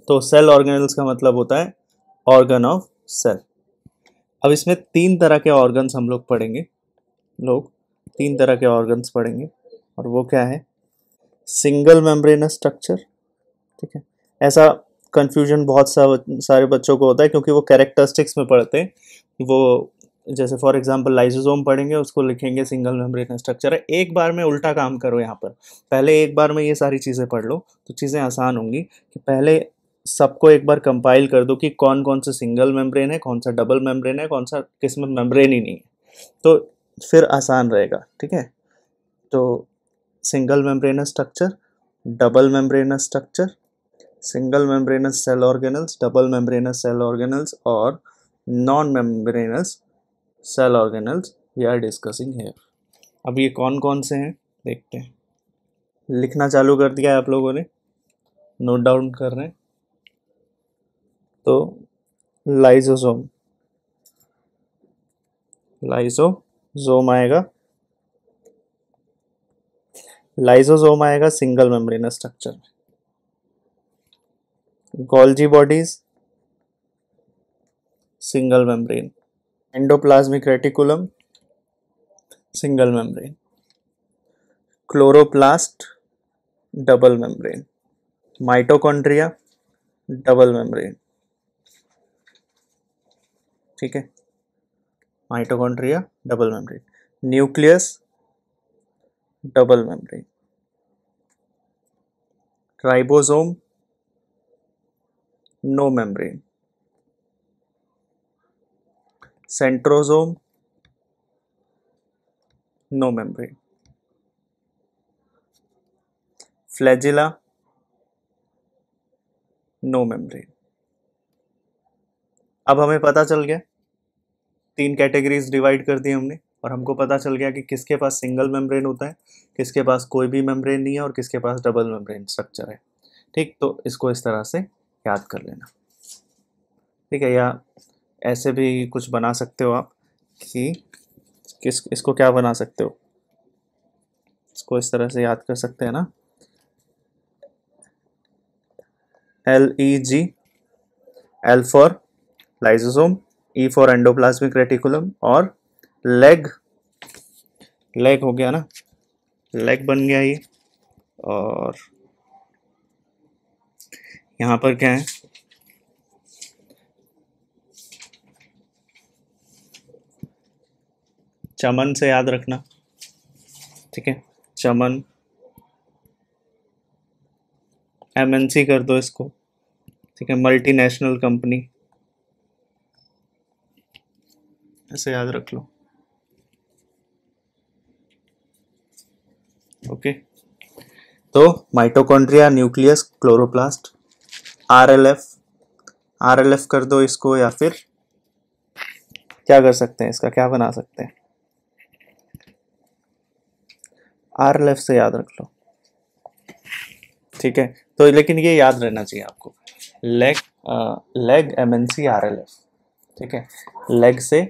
तो cell organelles का मतलब होता है ऑर्गन ऑफ सेल। अब इसमें तीन तरह के ऑर्गन्स हम लोग पढ़ेंगे, तीन तरह के ऑर्गन्स पढ़ेंगे, और वो क्या है? सिंगल मेम्ब्रेनस स्ट्रक्चर, ठीक है। ऐसा कंफ्यूजन बहुत सारे बच्चों को होता है क्योंकि वो कैरेक्टरिस्टिक्स में पढ़ते हैं। वो जैसे फॉर एग्जांपल लाइसोसोम पढ़ेंगे, उसको लिखेंगे सिंगल मेम्ब्रेनस स्ट्रक्चर है। एक बार में उल्टा काम करो, यहाँ पर पहले एक बार में ये सारी चीज़ें पढ़ लो तो चीज़ें आसान होंगी। कि पहले सबको एक बार कंपाइल कर दो कि कौन कौन सा सिंगल मेम्ब्रेन है, कौन सा डबल मेम्ब्रेन है, कौन सा किसमें मेम्ब्रेन ही नहीं है, तो फिर आसान रहेगा, ठीक है। तो single membranous structure, double membranous structure, single membranous cell organelles, double membranous cell organelles और non membranous cell organelles we are discussing here. अब ये कौन कौन से हैं देखते हैं। लिखना चालू कर दिया है आप लोगों ने, नोट डाउन कर रहे हैं? तो लाइसोसोम, लाइसोसोम आएगा, लाइसोसोम आएगा सिंगल मेम्ब्रेनस स्ट्रक्चर में। Golgi bodies single membrane, endoplasmic reticulum single membrane, chloroplast double membrane, mitochondria double membrane, ठीक है। Mitochondria double membrane, nucleus double membrane, ribosome no membrane, centrosome no membrane, flagella no membrane. अब हमें पता चल गया, तीन categories divide कर दी हमने, और हमको पता चल गया कि किसके पास सिंगल मेम्ब्रेन होता है, किसके पास कोई भी मेम्ब्रेन नहीं है, और किसके पास डबल मेम्ब्रेन स्ट्रक्चर है, ठीक। तो इसको इस तरह से याद कर लेना, ठीक है। या ऐसे भी कुछ बना सकते हो आप कि इसको क्या बना सकते हो, इसको इस तरह से याद कर सकते हैं ना, LEG, L for lysosome, E for endoplasmic reticulum, और लेग, लेग हो गया ना, लेग बन गया ये। और यहाँ पर क्या है, चमन से याद रखना, ठीक है। चमन, MNC कर दो इसको, ठीक है, मल्टीनेशनल कंपनी, ऐसे याद रख लो, ओके। तो mitochondria, nucleus, chloroplast, RLF, RLF कर दो इसको, या फिर क्या कर सकते हैं, इसका क्या बना सकते हैं, RLF से याद रख लो, ठीक है। तो लेकिन ये याद रहना चाहिए आपको, लेग, लेग MNC RLF, ठीक है। लेग से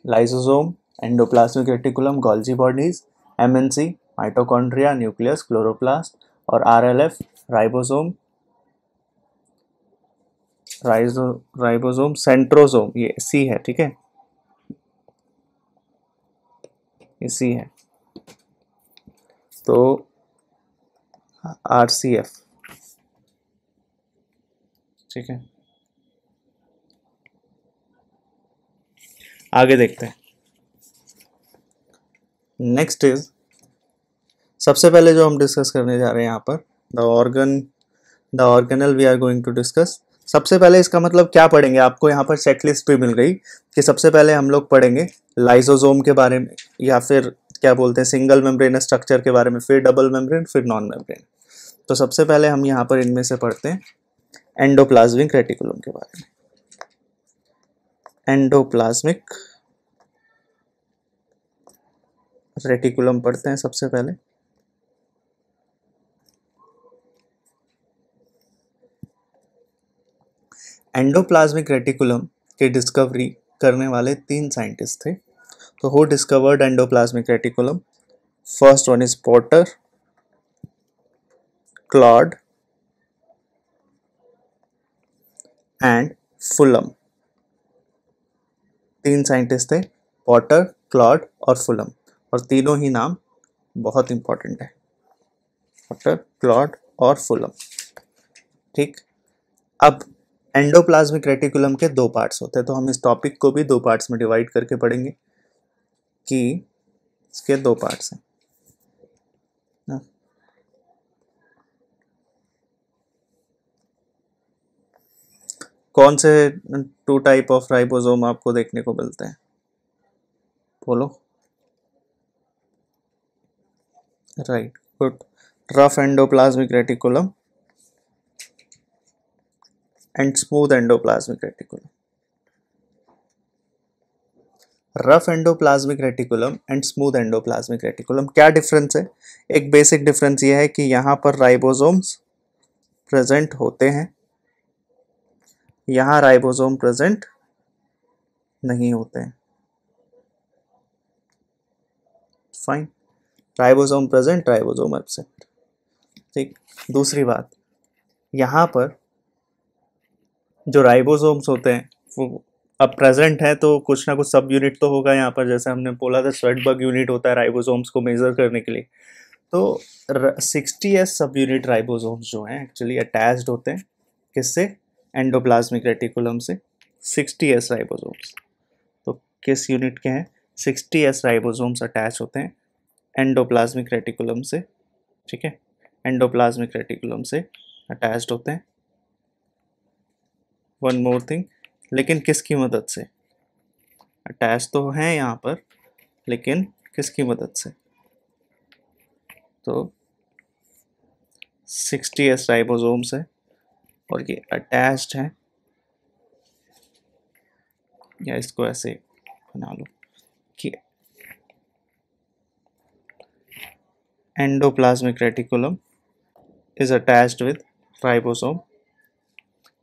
lysosome, endoplasmic reticulum, Golgi bodies, MNC mitochondria, nucleus, chloroplast, और RLF राइबोसोम, राइबोसोम, सेंट्रोसोम, ये C है, ठीक है, ये C है। तो RCF, ठीक है। आगे देखते हैं, नेक्स्ट इज, सबसे पहले जो हम डिस्कस करने जा रहे हैं यहाँ पर, the organelle we are going to discuss. सबसे पहले इसका मतलब क्या पढ़ेंगे, आपको यहाँ पर चेकलिस्ट भी मिल गई कि सबसे पहले हम लोग पढ़ेंगे लाइसोसोम के बारे में, या फिर क्या बोलते हैं सिंगल मेम्ब्रेन स्ट्रक्चर के बारे में, फिर डबल मेम्ब्रेन, फिर नॉन मेम्ब्रेन। तो सबसे पहले हम यहाँ पर इनमें से पढ़ते हैं एंडोप्लाज्मिक रेटिकुलम के बारे में। एंडोप्लाज्मिक रेटिकुलम पढ़ते हैं सबसे पहले। एंडोप्लाज्मिक रेटिकुलम की डिस्कवरी करने वाले तीन साइंटिस्ट थे। तो who discovered endoplasmic reticulum? First one is porter, Claude, and Fulham. तीन साइंटिस्ट थे, पॉटर, क्लॉड और फुलम, और तीनों ही नाम बहुत इंपॉर्टेंट है, पॉटर, क्लॉड और फुलम। ठीक, अब एंडोप्लाज्मिक रेटिकुलम के दो पार्ट्स होते हैं, तो हम इस टॉपिक को भी दो पार्ट्स में डिवाइड करके पढ़ेंगे कि इसके दो पार्ट्स हैं। कौन से टू टाइप ऑफ राइबोसोम आपको देखने को मिलते हैं, बोलो। Right, good. Rough endoplasmic reticulum and smooth endoplasmic reticulum. Rough endoplasmic reticulum and smooth endoplasmic reticulum, क्या डिफरेंस है? एक बेसिक डिफरेंस ये है कि यहाँ पर राइबोसोम्स प्रेजेंट होते हैं, यहाँ राइबोसोम प्रेजेंट नहीं होते हैं। Fine, ribosome present, ribosome absent. ठीक, दूसरी बात, यहाँ पर जो राइबोसोम्स होते हैं वो अब प्रेजेंट है तो कुछ ना कुछ सब यूनिट तो होगा यहाँ पर, जैसे हमने बोला था स्वेटबर्ग यूनिट होता है राइबोसोम्स को मेजर करने के लिए। तो 60s सब यूनिट राइबोसोम्स जो हैं एक्चुअली अटैच्ड होते हैं किससे? एंडोप्लाज्मिक रेटिकुलम से। 60s राइबोसोम्स तो किस यूनिट के हैं? 60s राइबोसोम्स अटैच होते हैं एंडोप्लाज्मिक रेटिकुलम से। ठीक है, एंडोप्लाज्मिक रेटिकुलम से अटैच्ड होते हैं। वन मोर थिंग, लेकिन किसकी मदद से? अटैच तो हैं यहाँ पर, लेकिन किसकी मदद से? तो 60s राइबोसोम्स है और ये अटैच्ड है, या इसको ऐसे बना लो कि endoplasmic reticulum is attached with ribosome.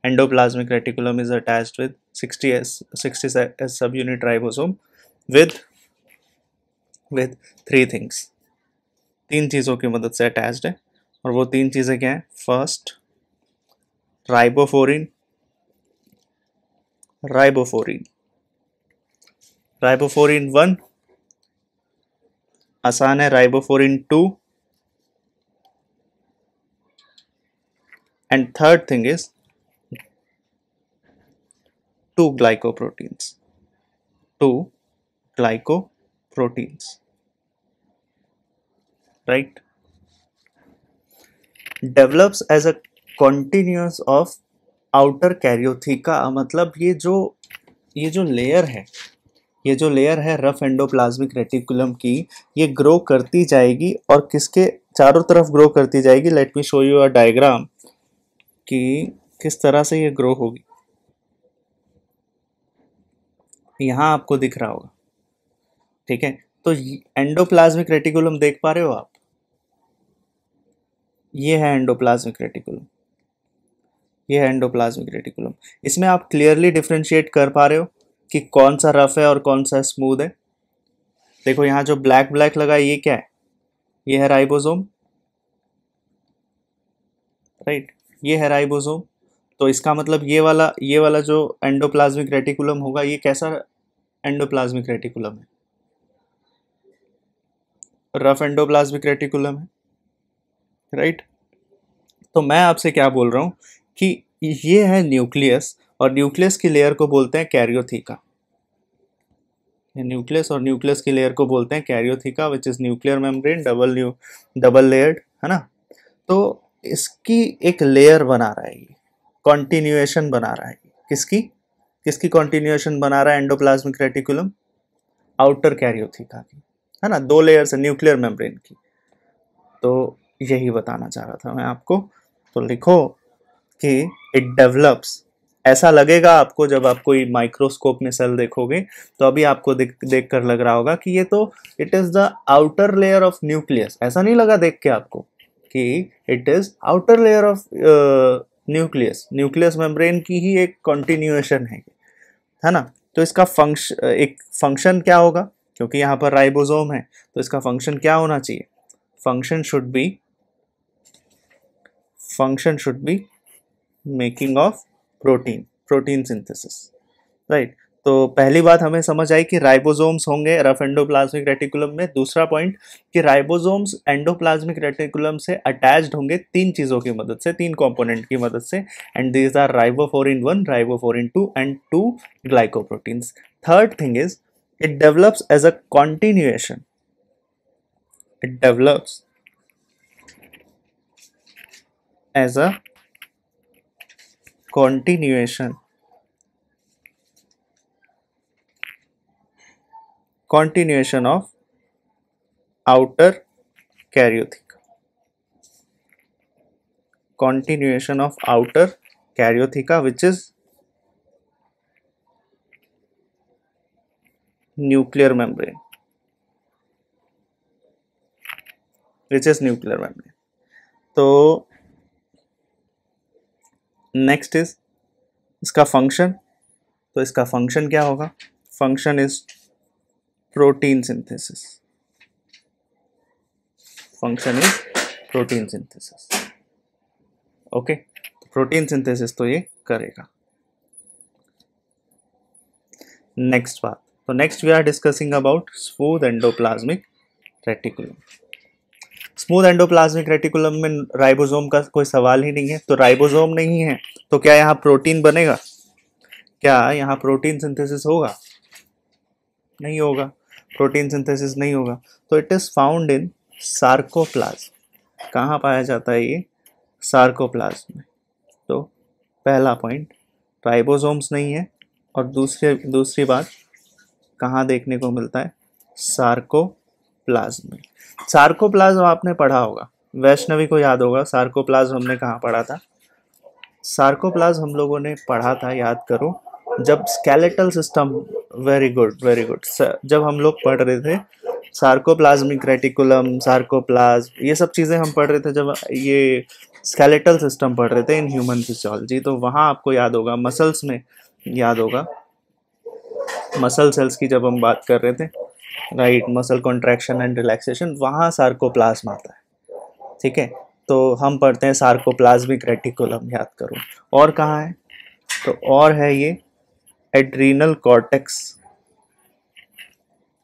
Endoplasmic reticulum is attached with 60s subunit ribosome with three things. तीन चीज़ों की मदद से अटैच्ड है, और वो तीन चीज़ें क्या हैं? फर्स्ट, राइबोफोरिन, राइबोफोरिन, राइबोफोरिन 1 आसान है, ribophorin 2, and third thing is 2 glycoproteins, 2 glycoproteins, right? Develops as a continuous of outer karyotheca, मतलब ये जो लेयर है, ये जो लेयर है रफ एंडोप्लाज्मिक रेटिकुलम की, ये ग्रो करती जाएगी और किसके चारों तरफ ग्रो करती जाएगी? Let me show you a diagram कि किस तरह से ये ग्रो होगी। यहाँ आपको दिख रहा होगा, ठीक है? तो एंडोप्लाज्मिक रेटिकुलम देख पा रहे हो आप? ये है एंडोप्लाज्मिक रेटिकुलम, ये है एंडोप्लाज्मिक रेटिकुलम। इसमें आप क्लियरली डिफ्रेंशिएट कर पा रहे हो कि कौन सा रफ है और कौन सा स्मूथ है। देखो यहाँ जो ब्लैक ब्लैक लगा है ये क्या है? ये है राइबोसोम, राइट? ये है राइबोसोम। तो इसका मतलब ये वाला जो एंडोप्लाज्मिक रेटिकुलम होगा, ये कैसा एंडोप्लाज्मिक रेटिकुलम है? रफ एंडोप्लाज्मिक रेटिकुलम है, राइट? तो मैं आपसे क्या बोल रहा हूँ कि ये है न्यूक्लियस, और न्यूक्लियस की लेयर को बोलते हैं कैरियोथीका। न्यूक्लियस और न्यूक्लियस की लेयर को बोलते हैं karyotheca, which is nuclear membrane, double layered, है ना? तो इसकी एक लेयर बना रहा है, ये कॉन्टिन्यूएशन बना रहा है। किसकी किसकी कॉन्टिन्यूएशन बना रहा है? एंडोप्लाज्मिक रेटिकुलम, आउटर कैरियोथीका की, है ना? दो लेयर्स है न्यूक्लियर मेम्ब्रेन की। तो यही बताना चाह रहा था मैं आपको। तो लिखो कि इट डेवलप्स, ऐसा लगेगा आपको जब आप कोई माइक्रोस्कोप में सेल देखोगे, तो अभी आपको देख कर लग रहा होगा कि ये तो it is the outer layer of nucleus. ऐसा नहीं लगा देख के आपको कि it is outer layer of nucleus, nucleus membrane की ही एक कंटिन्यूएशन है ना? तो इसका फंक्शन क्या होगा? क्योंकि यहाँ पर राइबोसोम है, तो इसका फंक्शन क्या होना चाहिए? Function should be making of protein, protein synthesis, right. तो पहली बात हमें समझ आई कि राइबोसोम्स होंगे रफ एंडोप्लाज्मिक रेटिकुलम में। दूसरा पॉइंट कि राइबोसोम्स एंडोप्लाज्मिक रेटिकुलम से अटैच्ड होंगे तीन चीजों की मदद से, तीन कंपोनेंट की मदद से, and these are ribophorin 1, ribophorin 2 and 2 glycoproteins. Third thing is it develops as a continuation, it develops as a continuation of outer karyotheca, continuation of outer karyotheca, which is nuclear membrane, तो next is इसका function. तो इसका function क्या होगा? Function is protein synthesis, function is protein synthesis. Okay, protein synthesis तो ये करेगा। Next बात, तो next we are discussing about smooth endoplasmic reticulum. Smooth endoplasmic reticulum में राइबोसोम का कोई सवाल ही नहीं है। तो राइबोसोम नहीं है तो क्या यहाँ प्रोटीन बनेगा? क्या यहाँ प्रोटीन सिंथेसिस होगा? नहीं होगा, प्रोटीन सिंथेसिस नहीं होगा। तो it is found in sarcoplasm. कहाँ पाया जाता है ये? सार्कोप्लाज्म में। तो पहला पॉइंट, राइबोसोम्स नहीं है, और दूसरी बात कहाँ देखने को मिलता है? सार्कोप्लाज्म में। सार्कोप्लाज्म आपने पढ़ा होगा, वैष्णवी को याद होगा सार्कोप्लाज्म हमने कहाँ पढ़ा था? सार्कोप्लाज्म हम लोगों ने पढ़ा था, याद करो, जब skeletal system, very good very good, जब हम लोग पढ़ रहे थे सार्कोप्लाज्मिक रेटिकुलम, सार्कोप्लाज्म, ये सब चीज़ें हम पढ़ रहे थे जब ये स्केलेटल सिस्टम पढ़ रहे थे इन ह्यूमन फिजियोलॉजी। तो वहाँ आपको याद होगा, मसल्स में याद होगा, मसल सेल्स की जब हम बात कर रहे थे, right, muscle contraction and relaxation, वहाँ सार्कोप्लाज्म आता है। ठीक है, तो हम पढ़ते हैं सार्कोप्लाज्मिक रेटिकुलम, याद करो। और कहाँ है? तो और है ये एड्रीनल कॉर्टेक्स।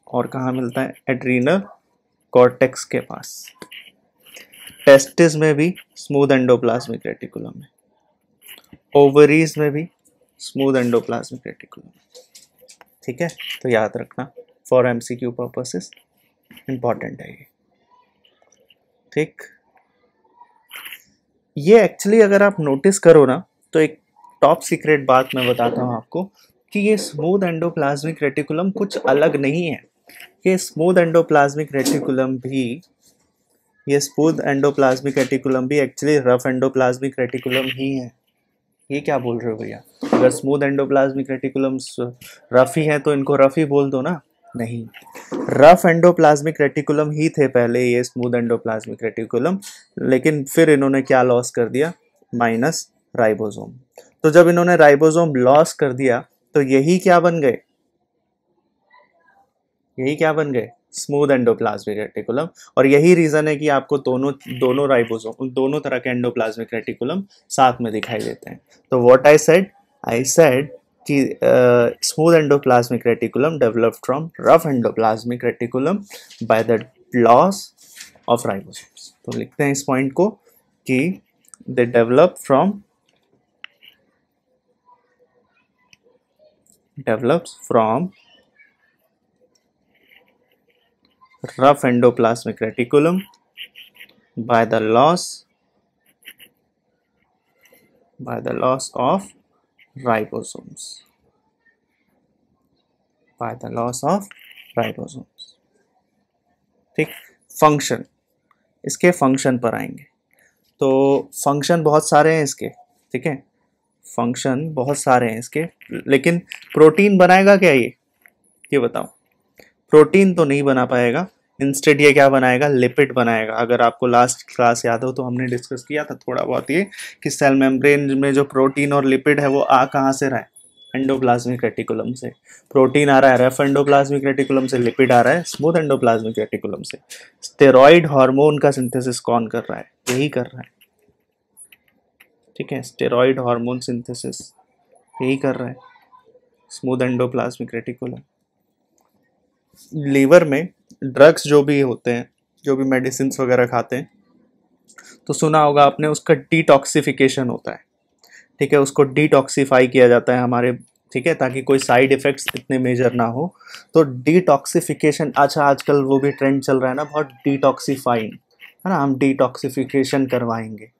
और कहाँ मिलता है? एड्रीनल कॉर्टेक्स के पास। टेस्टिस में भी स्मूथ एंडोप्लाज्मिक रेटिकुलम है, ओवरीज में भी स्मूथ एंडोप्लाज्मिक रेटिकुलम। ठीक है, तो याद रखना, फॉर एमसीक्यू पर्पसेस इंपॉर्टेंट है ये। ठीक, ये एक्चुअली अगर आप नोटिस करो ना, तो एक टॉप सीक्रेट बात मैं बताता हूँ आपको कि ये स्मूथ एंडोप्लाज्मिक रेटिकुलम कुछ अलग नहीं है। ये स्मूथ एंडोप्लाज्मिक रेटिकुलम भी, ये स्मूथ एंडोप्लाज्मिक रेटिकुलम भी एक्चुअली रफ एंडोप्लाज्मिक रेटिकुलम ही है। ये क्या बोल रहे हो भैया? अगर स्मूथ एंडोप्लाज्मिक रेटिकुलम रफ ही है तो इनको रफ ही बोल दो ना। नहीं, रफ एंडोप्लाज्मिक रेटिकुलम ही थे पहले ये स्मूथ एंडोप्लाज्मिक रेटिकुलम, लेकिन फिर इन्होंने क्या लॉस कर दिया? Minus ribosome. तो जब इन्होंने राइबोसोम लॉस कर दिया तो यही क्या बन गए? यही क्या बन गए? Smooth endoplasmic reticulum. और यही रीजन है कि आपको दोनों राइबोसोम, दोनों तरह के एंडोप्लाज्मिक रेटिकुलम साथ में दिखाई देते हैं। तो व्हाट आई सेड कि smooth endoplasmic reticulum developed from rough endoplasmic reticulum by the loss of ribosomes. तो लिखते हैं इस पॉइंट को कि they develop from rough endoplasmic reticulum by the loss of ribosomes, ठीक। फंक्शन, इसके फंक्शन पर आएंगे। तो फंक्शन बहुत सारे हैं इसके, ठीक है, फंक्शन बहुत सारे हैं इसके, लेकिन प्रोटीन बनाएगा क्या ये बताओ? प्रोटीन तो नहीं बना पाएगा, इंस्टेड ये क्या बनाएगा? लिपिड बनाएगा। अगर आपको लास्ट क्लास याद हो तो हमने डिस्कस किया था थोड़ा बहुत ये कि सेल मेम्ब्रेन में जो प्रोटीन और लिपिड है वो आ कहाँ से रहा है? एंडोप्लाज्मिक रेटिकुलम से। प्रोटीन आ रहा है रफ एंडोप्लाज्मिक रेटिकुलम से, लिपिड आ रहा है स्मूथ एंडोप्लाज्मिक रेटिकुलम से। स्टेरॉइड हार्मोन का सिंथेसिस कौन कर रहा है? यही कर रहा है, ठीक है, स्टेरॉइड हार्मोन सिंथेसिस यही कर रहा है, स्मूथ एंडोप्लाज्मिक रेटिकुलम। लीवर में ड्रग्स जो भी होते हैं, जो भी मेडिसिन वगैरह खाते हैं, तो सुना होगा आपने उसका डिटॉक्सिफिकेशन होता है, ठीक है, उसको डिटॉक्सिफाई किया जाता है हमारे, ठीक है, ताकि कोई साइड इफेक्ट्स इतने मेजर ना हो। तो डिटॉक्सिफिकेशन, अच्छा आजकल वो भी ट्रेंड चल रहा है ना बहुत, डिटॉक्सिफाइंग, है ना, हम डिटॉक्सिफिकेशन करवाएंगे।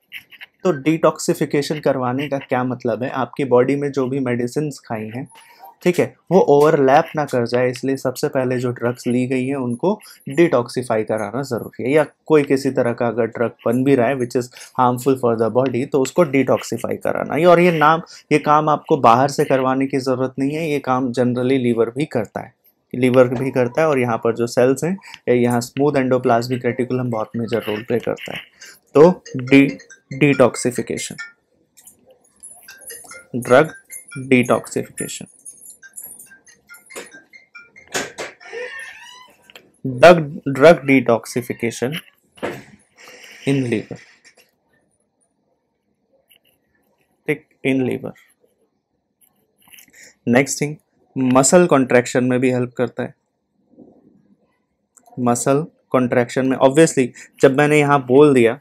तो डिटॉक्सिफिकेशन करवाने का क्या मतलब है, आपकी बॉडी में जो भी मेडिसिन खाई हैं, ठीक है, वो ओवरलैप ना कर जाए, इसलिए सबसे पहले जो ड्रग्स ली गई हैं उनको डिटॉक्सिफाई कराना ज़रूरी है। या कोई किसी तरह का अगर ड्रग बन भी रहा है which is harmful for the body, तो उसको डिटॉक्सिफाई कराना। और ये काम आपको बाहर से करवाने की ज़रूरत नहीं है, ये काम जनरली लीवर भी करता है, लीवर भी करता है। और यहाँ पर जो सेल्स हैं, यहाँ स्मूथ एंडोप्लाज्मिक रेटिकुलम बहुत मेजर रोल प्ले करता है। तो detoxification, drug detoxification, drug detoxification in liver, ठीक, in liver. Next thing, muscle contraction में भी हेल्प करता है। मसल कॉन्ट्रैक्शन में ऑब्वियसली, जब मैंने यहाँ बोल दिया,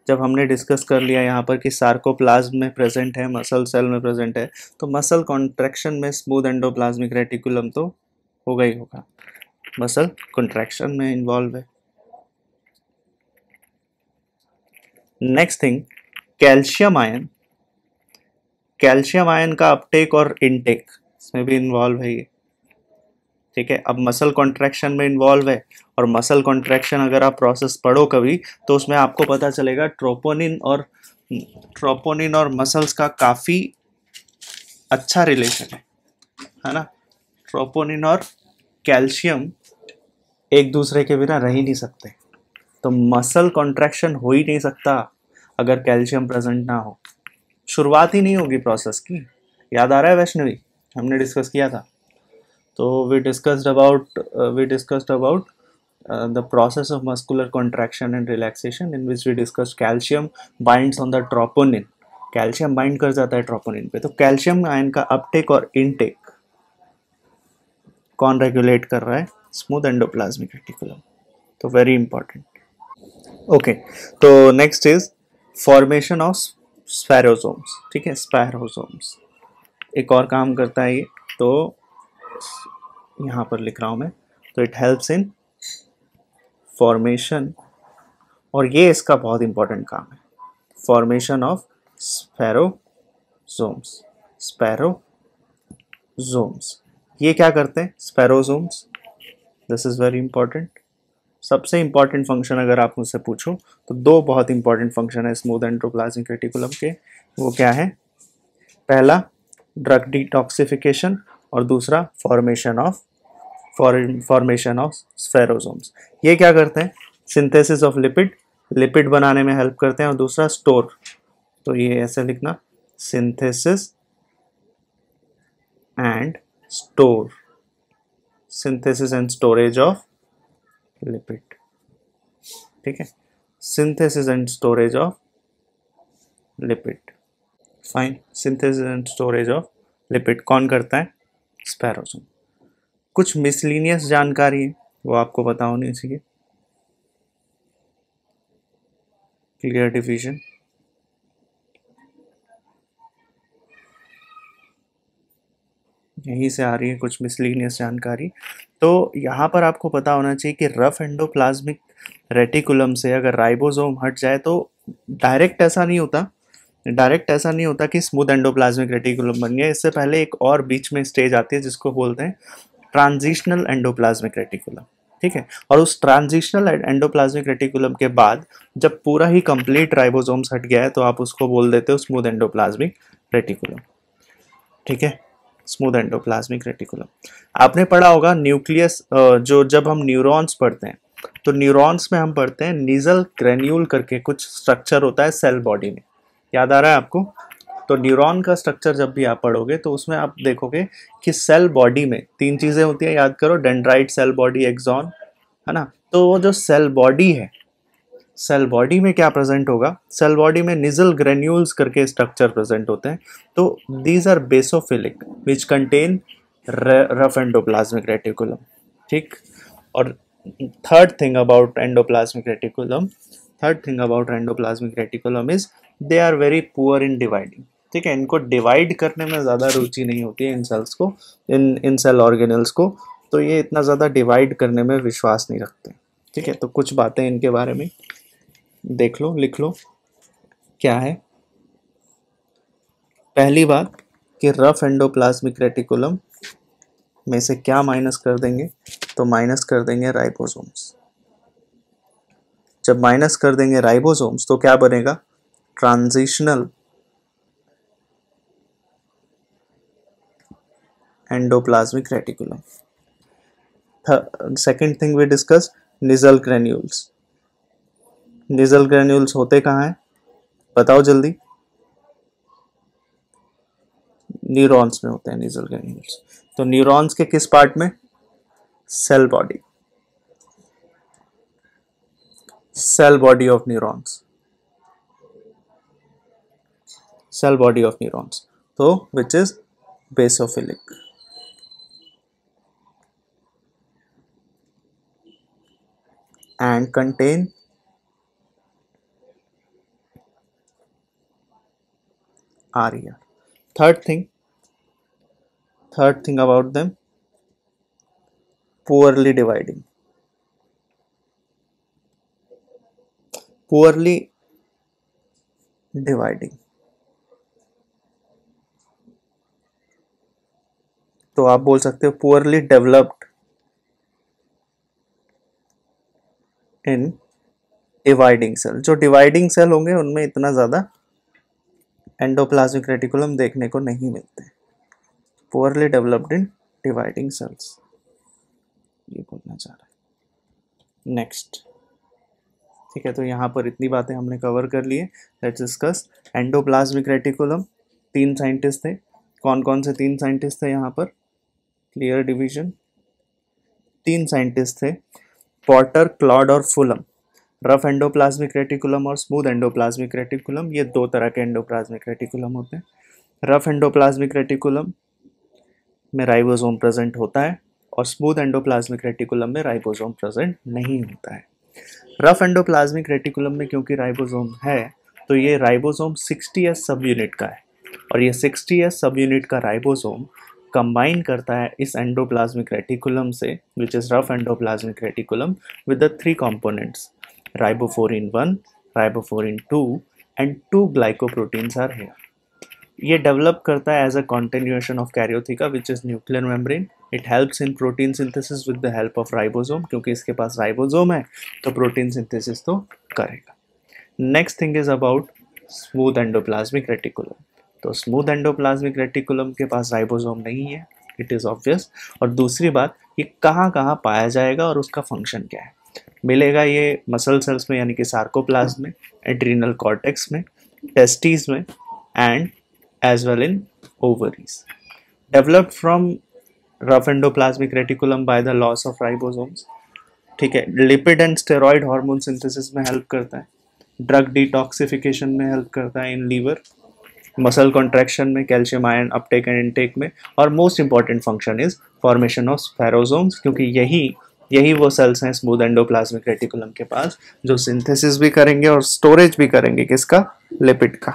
जब हमने डिस्कस कर लिया यहाँ पर कि सार्कोप्लाज्म में प्रेजेंट है, मसल सेल में प्रेजेंट है, तो मसल कॉन्ट्रैक्शन में स्मूथ एंडोप्लाज्मिक रेटिकुलम तो होगा ही होगा, मसल कॉन्ट्रैक्शन में इन्वॉल्व है। Next thing, calcium ion, calcium ion का अपटेक और इनटेक इसमें भी इन्वॉल्व है ये, ठीक है। अब मसल कॉन्ट्रैक्शन में इन्वॉल्व है, और मसल कॉन्ट्रैक्शन अगर आप प्रोसेस पढ़ो कभी, तो उसमें आपको पता चलेगा ट्रोपोनिन और मसल्स का काफ़ी अच्छा रिलेशन है ना। ट्रोपोनिन और कैल्शियम एक दूसरे के बिना रह ही नहीं सकते, तो मसल कॉन्ट्रैक्शन हो ही नहीं सकता अगर कैल्शियम प्रेजेंट ना हो, शुरुआत ही नहीं होगी प्रोसेस की। याद आ रहा है वैष्णवी, हमने डिस्कस किया था। तो we discussed about the process of muscular contraction and relaxation, in which we discussed calcium binds on the troponin, calcium bind कर जाता है ट्रोपोनिन पे। तो कैल्शियम आयन का अपटेक और इनटेक कौन रेगुलेट कर रहा है, स्मूथ एंडोप्लाज्मिक रेटिकुलम, तो वेरी इंपॉर्टेंट। ओके, तो नेक्स्ट इज फॉर्मेशन ऑफ स्पैरोसोम्स, ठीक है, स्पैरोसोम्स एक और काम करता है ये, तो यहाँ पर लिख रहा हूँ मैं, तो इट हेल्प्स इन फॉर्मेशन, और ये इसका बहुत इंपॉर्टेंट काम है, फॉर्मेशन ऑफ स्पैरोसोम्स। स्पैरोसोम्स ये क्या करते हैं स्पैरोसोम्स, दिस इज वेरी इंपॉर्टेंट। सबसे इंपॉर्टेंट फंक्शन अगर आप मुझसे पूछो तो दो बहुत इंपॉर्टेंट फंक्शन है स्मूथ एंडोप्लाज्मिक रेटिकुलम के, वो क्या है, पहला ड्रग डिटॉक्सिफिकेशन और दूसरा फॉर्मेशन ऑफ स्फेरोसोम्स। ये क्या करते हैं, सिंथेसिस ऑफ लिपिड बनाने में हेल्प करते हैं, और दूसरा स्टोर, तो ये ऐसे लिखना, synthesis and store, synthesis and storage of lipid, ठीक है, synthesis and storage of lipid, fine. Synthesis and storage of lipid कौन करता है, स्पैरोसोम। कुछ मिसलिनियस जानकारी है वो आपको पता होनी चाहिए, क्लियर डिवीजन, यहीं से आ रही है कुछ मिसलिनियस जानकारी। तो यहाँ पर आपको पता होना चाहिए कि रफ एंडोप्लाज्मिक रेटिकुलम से अगर राइबोसोम हट जाए तो डायरेक्ट ऐसा नहीं होता कि स्मूथ एंडोप्लाज्मिक रेटिकुलम बन गया। इससे पहले एक और बीच में स्टेज आती है जिसको बोलते हैं ट्रांजिशनल एंडोप्लाज्मिक रेटिकुलम, ठीक है। और उस ट्रांजिशनल एंडोप्लाज्मिक रेटिकुलम के बाद जब पूरा ही कंप्लीट राइबोसोम्स हट गया है तो आप उसको बोल देते हो स्मूथ एंडोप्लाज्मिक रेटिकुलम, ठीक है, स्मूथ एंडोप्लाज्मिक रेटिकुलम। आपने पढ़ा होगा न्यूक्लियस, जो जब हम न्यूरॉन्स पढ़ते हैं तो न्यूरॉन्स में हम पढ़ते हैं नीजल ग्रेन्यूल करके कुछ स्ट्रक्चर होता है सेल बॉडी में, याद आ रहा है आपको। तो न्यूरॉन का स्ट्रक्चर जब भी आप पढ़ोगे तो उसमें आप देखोगे कि सेल बॉडी में तीन चीज़ें होती हैं, याद करो, डेंड्राइट, सेल बॉडी, एक्सॉन, है ना। तो वो जो सेल बॉडी है, सेल बॉडी में क्या प्रेजेंट होगा, सेल बॉडी में निजल ग्रेन्यूल्स करके स्ट्रक्चर प्रेजेंट होते हैं, तो these are basophilic which contain rough endoplasmic reticulum, ठीक। और third thing about endoplasmic reticulum is they are very poor in dividing, ठीक है। इनको डिवाइड करने में ज़्यादा रुचि नहीं होती है इन सेल्स को, इन सेल ऑर्गेनल्स को, तो ये इतना ज़्यादा डिवाइड करने में विश्वास नहीं रखते, ठीक है। तो कुछ बातें इनके बारे में देख लो, लिख लो, क्या है। पहली बात कि रफ एंडोप्लाज्मिक रेटिकुलम में से क्या माइनस कर देंगे, तो माइनस कर देंगे राइबोसोम्स। जब माइनस कर देंगे राइबोसोम्स तो क्या बनेगा, transitional endoplasmic reticulum. Second thing we discuss, Nissl granules. Nissl granules होते कहाँ हैं, बताओ जल्दी। न्यूरॉन्स में होते हैं निजल ग्रेन्यूल्स। तो न्यूरॉन्स के किस पार्ट में, cell body, cell body of neurons, cell body of neurons, तो which is basophilic. And contain area. Third thing about them, poorly dividing. तो आप बोल सकते हो poorly developed in dividing cell। जो डिवाइडिंग सेल होंगे उनमें इतना ज़्यादा एंडोप्लाज्मिक रेटिकुलम देखने को नहीं मिलते। Poorly developed in dividing cells, ये बोलना चाह रहा है। नेक्स्ट, ठीक है। तो यहाँ पर इतनी बातें हमने कवर कर लिए। Let's discuss endoplasmic reticulum. 3 scientist थे, कौन कौन से 3 साइंटिस्ट थे यहाँ पर, क्लियर डिवीजन। 3 साइंटिस्ट थे, पॉटर, क्लॉड और फुलम। रफ एंडोप्लाज्मिक रेटिकुलम और स्मूथ एंडोप्लाज्मिक रेटिकुलम, ये 2 तरह के एंडोप्लाज्मिक रेटिकुलम होते हैं। रफ एंडोप्लाज्मिक रेटिकुलम में राइबोसोम प्रेजेंट होता है और स्मूथ एंडोप्लाज्मिक रेटिकुलम में राइबोसोम प्रेजेंट नहीं होता है। रफ एंडोप्लाज्मिक रेटिकुलम में क्योंकि राइबोसोम है तो ये राइबोसोम 60S सब यूनिट का है, और ये 60S सब यूनिट का राइबोसोम कंबाइन करता है इस एंडोप्लाज्मिक रेटिकुलम से, which is rough endoplasmic reticulum, with the 3 components riboforin 1, riboforin 2 and 2 glycoproteins are here. ये डेवलप करता है as a continuation of karyotheca which is nuclear membrane. It helps in protein synthesis with the help of ribosome, क्योंकि इसके पास ribosome है तो protein synthesis तो करेगा। Next thing is about smooth endoplasmic reticulum. तो स्मूथ एंडोप्लाज्मिक रेटिकुलम के पास ribosome नहीं है, इट इज ऑब्वियस। और दूसरी बात, ये कहाँ कहाँ पाया जाएगा और उसका फंक्शन क्या है। मिलेगा ये मसल सेल्स में यानी कि सार्कोप्लाज्म में, एड्रीनल कॉर्टेक्स में, टेस्टिस में and as well in ovaries. Developed from rough endoplasmic reticulum by the loss of ribosomes, ठीक है। Lipid and steroid hormone synthesis में हेल्प करता है, ड्रग डिटॉक्सिफिकेशन में हेल्प करता है इन लीवर, मसल कॉन्ट्रैक्शन में, calcium ion uptake and intake में, और most important function is formation of spherosomes, क्योंकि यही वो सेल्स हैं स्मूथ एंडोप्लाज्मिक रेटिकुलम के पास जो सिंथेसिस भी करेंगे और स्टोरेज भी करेंगे किसका, लिपिड का।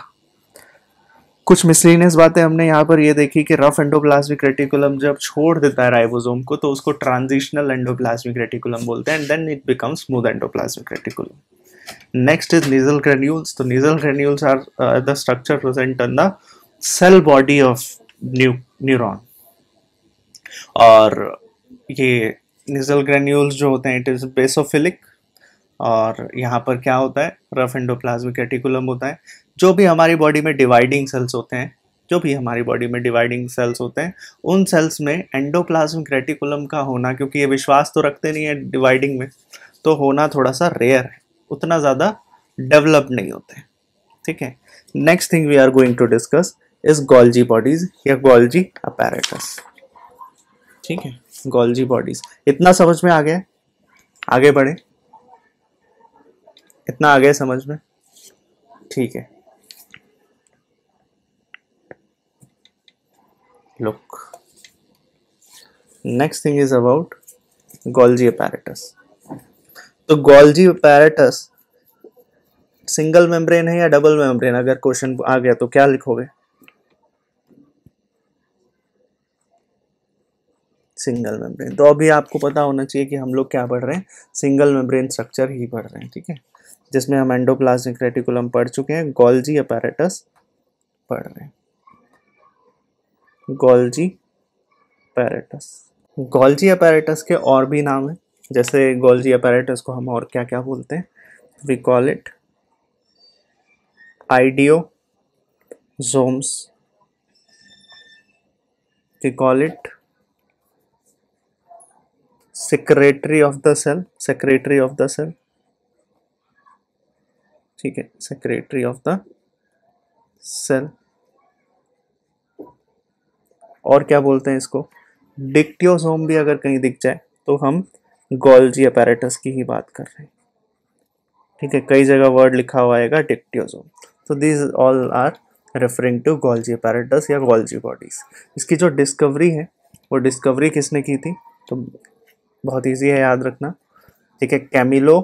कुछ मिसलिनियस बातें हमने यहाँ पर ये देखी कि रफ एंडोप्लाज्मिक रेटिकुलम जब छोड़ देता है राइबोसोम को तो उसको ट्रांजिशनल एंडोप्लाज्मिक रेटिकुलम बोलते हैं, and then it becomes smooth endoplasmic reticulum. Next is Nissl granules. तो Nissl granules are the structure present in the cell body of neuron, और ये निजल ग्रेन्यूल्स जो होते हैं इट इज बेसोफिलिक, और यहाँ पर क्या होता है, रफ एंडोप्लाज्मिक रेटिकुलम होता है। जो भी हमारी बॉडी में डिवाइडिंग सेल्स होते हैं, उन सेल्स में एंडोप्लाज्मिक रेटिकुलम का होना, क्योंकि ये विश्वास तो रखते नहीं है डिवाइडिंग में, तो होना थोड़ा सा रेयर है, उतना ज़्यादा डेवलप नहीं होते, ठीक है। Next thing we are going to discuss is Golgi bodies या गोल्जी अपैरेटस, ठीक है। गोल्जी बॉडीज, इतना समझ में आ गया, आगे बढ़े। इतना आ गया समझ में? ठीक है, look, next thing is about Golgi apparatus. तो गोल्जी अपैरेटस सिंगल मेम्ब्रेन है या डबल मेम्ब्रेन? अगर क्वेश्चन आ गया तो क्या लिखोगे? Single membrane. तो अभी आपको पता होना चाहिए कि हम लोग क्या पढ़ रहे हैं, सिंगल मेम्ब्रेन स्ट्रक्चर ही पढ़ रहे हैं, ठीक है, जिसमें हम एंडोप्लाज्मिक रेटिकुलम पढ़ चुके हैं, गोल्जी अपैरेटस पढ़ रहे हैं, गोल्जी अपैरेटस। गोल्जी अपैरेटस के और भी नाम है, जैसे गोल्जी अपैरेटस को हम और क्या क्या बोलते हैं? We call it idiosomes, we call it secretary of the cell, secretary of the cell, ठीक है, सेक्रेटरी ऑफ द सेल। और क्या बोलते हैं इसको? डिक्टियोसोम भी अगर कहीं दिख जाए तो हम गोल्जी अपैरेटस की ही बात कर रहे हैं, ठीक है, कई जगह वर्ड लिखा हुआ आएगा डिक्टियोसोम। तो this all are referring to Golgi apparatus या गोल्जी बॉडीज। इसकी जो डिस्कवरी है वो डिस्कवरी किसने की थी? तो बहुत इजी है याद रखना, ठीक है, कैमिलो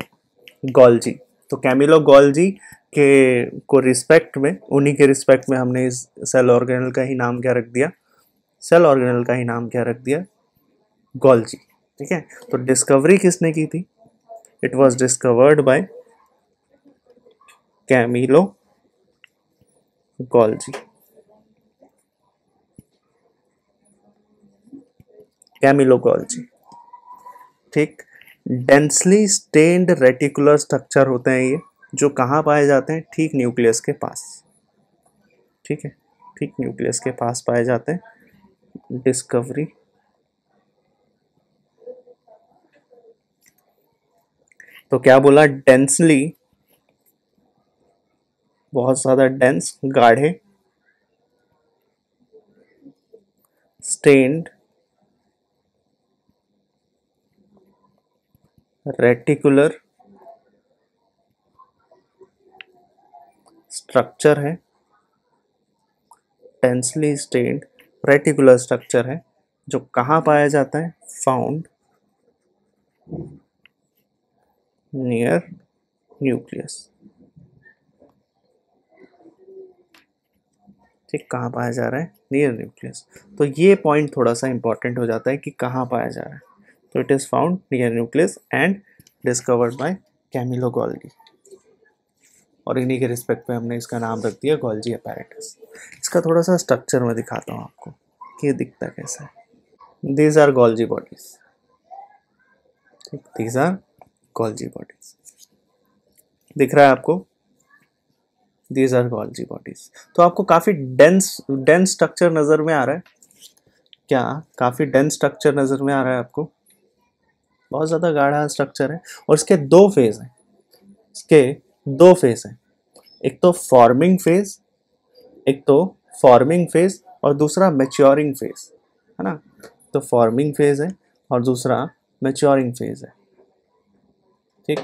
गोल्जी। तो कैमिलो गोल्जी के को रिस्पेक्ट में, उन्हीं के रिस्पेक्ट में हमने इस सेल ऑर्गेनल का ही नाम क्या रख दिया? सेल ऑर्गेनल का ही नाम क्या रख दिया? गोल्जी, ठीक है। तो डिस्कवरी किसने की थी? It was discovered by Camillo Golgi, Camillo Golgi, ठीक। डेंसली स्टेन्ड रेटिकुलर स्ट्रक्चर होते हैं ये, जो कहाँ पाए जाते हैं? ठीक न्यूक्लियस के पास, ठीक है, ठीक न्यूक्लियस के पास पाए जाते हैं। डिस्कवरी, तो क्या बोला? डेंसली, बहुत ज्यादा डेंस, गाढ़े, स्टेन्ड रेटिकुलर स्ट्रक्चर है, डेंसली स्टेन्ड रेटिकुलर स्ट्रक्चर है, जो कहाँ पाया जाता है? फाउंड नियर न्यूक्लियस, ठीक, कहाँ पाया जा रहा है? Near nucleus. तो ये पॉइंट थोड़ा सा इंपॉर्टेंट हो जाता है कि कहाँ पाया जा रहा है। तो it is found near nucleus and discovered by Camillo Golgi, और इन्हीं के रिस्पेक्ट पे हमने इसका नाम रख दिया गोल्जी अपैरेटस। इसका थोड़ा सा स्ट्रक्चर मैं दिखाता हूँ आपको कि ये दिखता कैसा है। दीज आर गोल्जी बॉडीज, ठीक, दीज आर गोल्जी बॉडीज, दिख रहा है आपको? These are Golgi bodies. तो आपको काफी डेंस डेंस स्ट्रक्चर नजर में आ रहा है क्या? काफी डेंस स्ट्रक्चर नजर में आ रहा है आपको? बहुत ज्यादा गाढ़ा स्ट्रक्चर है, और इसके दो फेज हैं, इसके दो फेज हैं, एक तो फॉर्मिंग फेज, एक तो फॉर्मिंग फेज और दूसरा मैच्योरिंग फेज, है ना? तो फॉर्मिंग फेज है और दूसरा मैच्योरिंग फेज है, ठीक।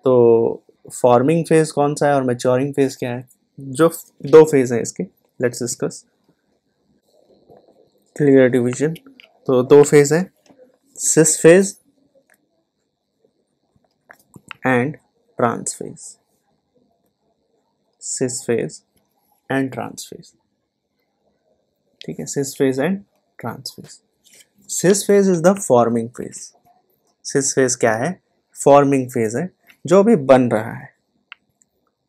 तो फॉर्मिंग फेज कौन सा है और मैच्योरिंग फेज क्या है? जो दो फेज है इसके, लेट्स डिस्कस। Clear division. तो दो फेज है, cis phase and trans phase, cis phase and trans phase, ठीक है, cis phase and trans phase. Cis phase is the forming phase. Cis phase क्या है? फॉर्मिंग फेज है, जो भी बन रहा है,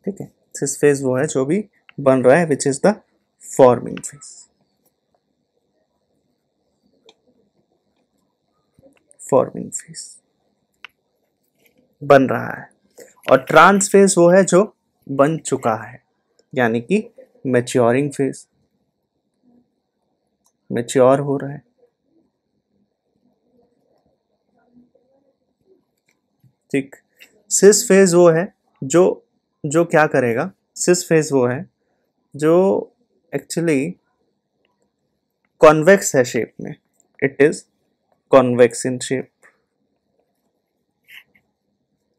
ठीक है, सिस फेज वो है जो भी बन रहा है, which is the forming phase, forming phase बन रहा है। और ट्रांस फेज वो है जो बन चुका है, यानी कि मैच्योरिंग फेज, मैच्योर हो रहा है, ठीक। सिस फेज वो है जो जो क्या करेगा? सिस फेज वो है जो एक्चुअली कॉन्वेक्स है शेप में, it is convex in shape,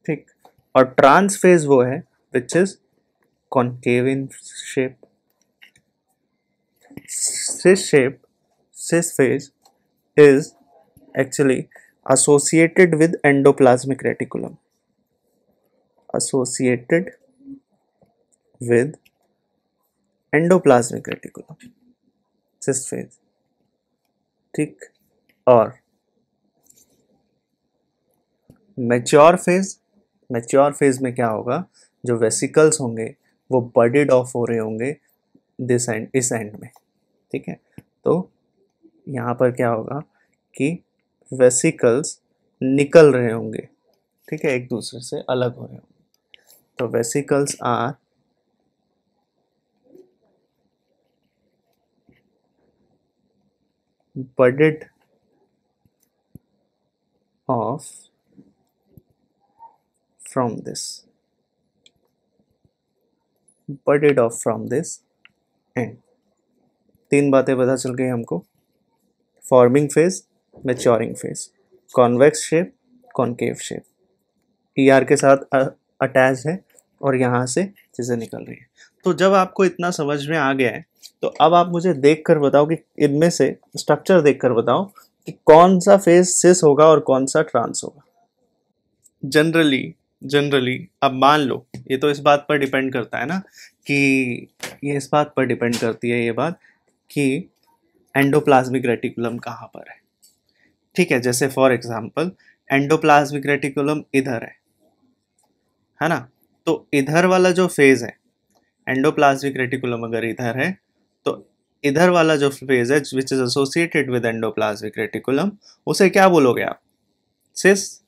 ठीक। और ट्रांस फेज वो है which is concave in shape. cis phase is actually associated with endoplasmic reticulum. Associated with endoplasmic reticulum. cis phase. ठीक. और मैच्योर फेज में क्या होगा, जो वेसिकल्स होंगे वो बडेड ऑफ हो रहे होंगे दिस एंड, इस एंड में. ठीक है, तो यहाँ पर क्या होगा कि वेसिकल्स निकल रहे होंगे. ठीक है, एक दूसरे से अलग हो रहे होंगे. तो vesicles are budded off from this, budded off from this end. तीन बातें पता चल गई हमको. Forming phase, maturing phase, convex shape, concave shape, ER के साथ अटैच है और यहाँ से चीज़ें निकल रही है. तो जब आपको इतना समझ में आ गया है तो अब आप मुझे देख कर बताओ कि इनमें से स्ट्रक्चर देख कर बताओ कि कौन सा फेज सिस होगा और कौन सा ट्रांस होगा. जनरली अब मान लो, ये तो इस बात पर डिपेंड करता है ना, कि ये इस बात पर डिपेंड करती है ये बात कि एंडोप्लाज्मिक रेटिकुलम कहाँ पर है. ठीक है, जैसे फॉर एग्जांपल एंडोप्लाज्मिक रेटिकुलम इधर है ना. तो इधर वाला जो फेज है, एंडोप्लाज्मिक रेटिकुलम अगर इधर है तो इधर वाला जो फेज है which is associated with endoplasmic reticulum, उसे क्या बोलोगे आप? सिस.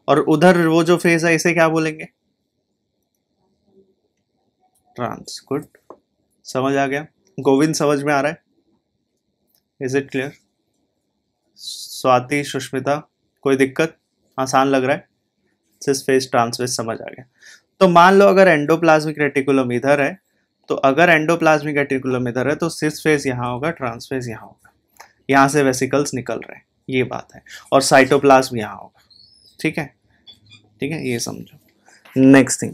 और उधर वो जो फेज है इसे क्या बोलेंगे? ट्रांस. गुड, समझ आ गया. गोविंद समझ में आ रहा है? Is it clear? Swati, Sushmita, कोई दिक्कत? आसान लग रहा है? सिस फेज, ट्रांस फेज समझ आ गया. तो मान लो अगर एंडोप्लाज्मिक रेटिकुलम इधर है, तो अगर एंडोप्लाज्मिक रेटिकुलम इधर है तो सिस फेज यहाँ होगा, ट्रांस फेज यहाँ होगा. यहाँ से वेसिकल्स निकल रहे हैं, ये बात है. और साइटोप्लाज्म यहाँ होगा. ठीक है, ठीक है, ये समझो. नेक्स्ट थिंग,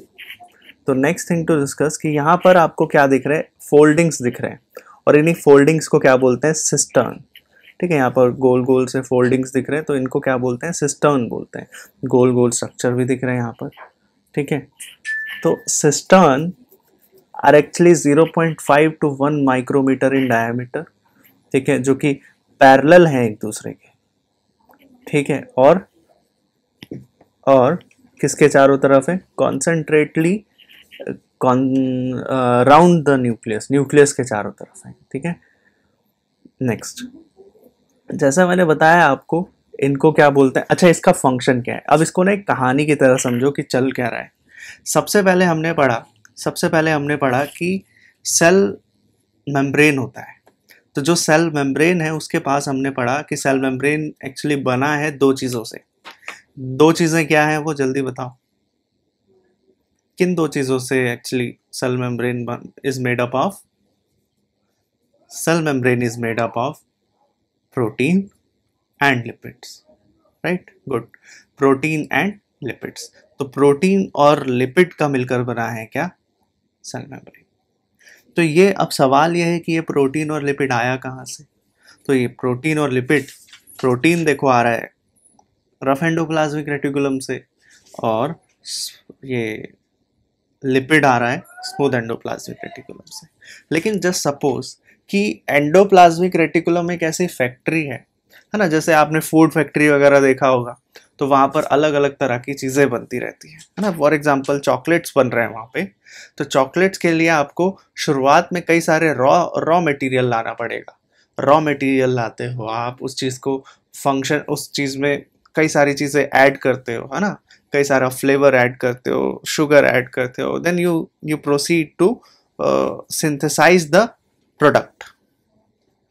तो नेक्स्ट थिंग टू डिस्कस कि यहाँ पर आपको क्या दिख रहा है? फोल्डिंग्स दिख रहे हैं, और इन्हीं फोल्डिंग्स को क्या बोलते हैं? सिस्टर्न. ठीक है, यहाँ पर गोल गोल से फोल्डिंग्स दिख रहे हैं, तो इनको क्या बोलते हैं? सिस्टर्न बोलते हैं. गोल गोल स्ट्रक्चर भी दिख रहे हैं यहाँ पर. ठीक है, तो cistern are actually 0.5 to 1 micrometre in diameter. ठीक है, जो कि पैरेलल हैं एक दूसरे के. ठीक है, और किसके चारों तरफ है? कॉन्सेंट्रेटली राउंड द न्यूक्लियस के चारों तरफ है. ठीक है, नेक्स्ट, जैसा मैंने बताया आपको, इनको क्या बोलते हैं? अच्छा, इसका फंक्शन क्या है? अब इसको ना एक कहानी की तरह समझो कि चल क्या रहा है. सबसे पहले हमने पढ़ा कि सेल मेम्ब्रेन होता है. तो जो सेल मेम्ब्रेन है उसके पास हमने पढ़ा कि सेल मेम्ब्रेन एक्चुअली बना है दो चीज़ों से. दो चीज़ें क्या हैं वो जल्दी बताओ. किन दो चीज़ों से actually cell membrane is made up of? Cell membrane is made up of protein and lipids. Right, good. Protein and lipids. तो प्रोटीन और लिपिड का मिलकर बना है क्या? Cell membrane. तो ये अब सवाल ये है कि ये प्रोटीन और लिपिड आया कहाँ से? तो ये प्रोटीन और लिपिड, प्रोटीन देखो आ रहा है रफ एंडोप्लाज्मिक रेटिकुलम से, और ये लिपिड आ रहा है स्मूथ एंडोप्लाज्मिक रेटिकुलम से. लेकिन जस्ट सपोज कि एंडोप्लाज्मिक रेटिकुलम एक ऐसी फैक्ट्री है ना, जैसे आपने फूड फैक्ट्री वगैरह देखा होगा, तो वहाँ पर अलग अलग तरह की चीज़ें बनती रहती है ना. फॉर एग्जांपल चॉकलेट्स बन रहे हैं वहाँ पे. तो चॉकलेट्स के लिए आपको शुरुआत में कई सारे रॉ मटेरियल लाना पड़ेगा. रॉ मटेरियल लाते हो आप, उस चीज़ को फंक्शन, उस चीज़ में कई सारी चीज़ें ऐड करते हो, है ना. कई सारा फ्लेवर ऐड करते हो, शुगर ऐड करते हो, then you proceed to synthesise the product.